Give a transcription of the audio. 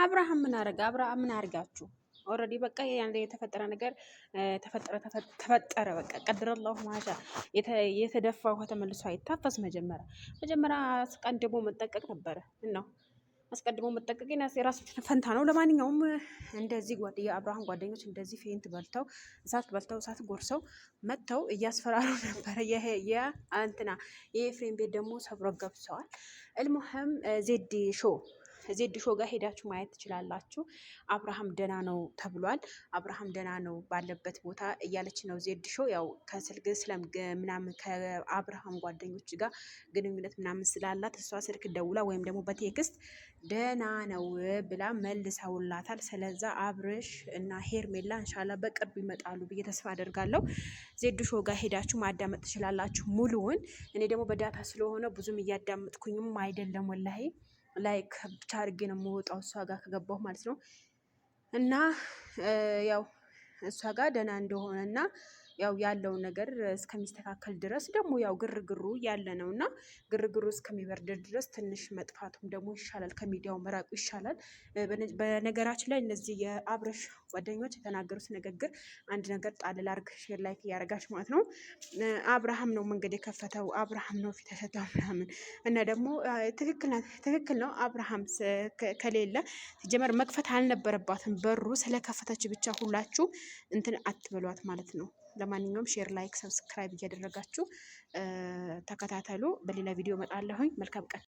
አብርሃም ምን አረጋ? አብርሃም ምን አርጋችሁ? ኦልሬዲ በቃ የተፈጠረ ነገር ተፈጠረ። በቃ ቀድረላሁ ማሻ የተደፋ ውሃ ተመልሶ አይታፈስ። መጀመሪያ አስቀድሞ መጠቀቅ ነበረ ነው አስቀድሞ መጠቀቅ የራስ ፈንታ ነው። ለማንኛውም እንደዚህ የአብርሃም ጓደኞች እንደዚህ ፌንት በልተው እሳት ጎርሰው መጥተው እያስፈራሩ ነበረ። እንትና የኤፍሬም ቤት ደግሞ ሰብሮ ገብተዋል። እልሙህም ዜድ ሾ ጋር ሄዳችሁ ማየት ትችላላችሁ። አብርሃም ደና ነው ተብሏል። አብርሃም ደና ነው ባለበት ቦታ እያለች ነው ዜድ ሾ። ያው ከስልክ ምናምን ከአብርሃም ጓደኞች ጋር ግንኙነት ምናምን ስላላት እሷ ስልክ ደውላ ወይም ደግሞ በቴክስት ደና ነው ብላ መልሰውላታል። ስለዛ አብርሽ እና ሄርሜላ እንሻላ በቅርብ ይመጣሉ ብዬ ተስፋ አደርጋለሁ። ዜድ ሾ ጋር ሄዳችሁ ማዳመጥ ትችላላችሁ ሙሉውን። እኔ ደግሞ በዳታ ስለሆነ ብዙም እያዳመጥኩኝም አይደለም ወላሂ ላይክ ብቻ አድርጌ ነው የምወጣው እሷ ጋር ከገባሁ ማለት ነው። እና ያው እሷ ጋር ደህና እንደሆነ እና ያው ያለውን ነገር እስከሚስተካከል ድረስ ደግሞ ያው ግርግሩ ያለ ነው እና ግርግሩ እስከሚበርድ ድረስ ትንሽ መጥፋቱም ደግሞ ይሻላል፣ ከሚዲያው መራቁ ይሻላል። በነገራችን ላይ እነዚህ የአብርሽ ጓደኞች የተናገሩት ንግግር አንድ ነገር ጣል ላድርግ፣ ሼር ላይክ እያደረጋችሁ ማለት ነው። አብርሃም ነው መንገድ የከፈተው፣ አብርሃም ነው ፊት የሰጠው ምናምን እና ደግሞ ትክክል ነው። አብርሃም ከሌለ ጀመር መክፈት አልነበረባትም። በሩ ስለከፈተች ብቻ ሁላችሁ እንትን አትበሏት ማለት ነው። ለማንኛውም ሼር ላይክ ሰብስክራይብ እያደረጋችሁ ተከታተሉ። በሌላ ቪዲዮ እመጣለሁኝ። መልካም ቀን።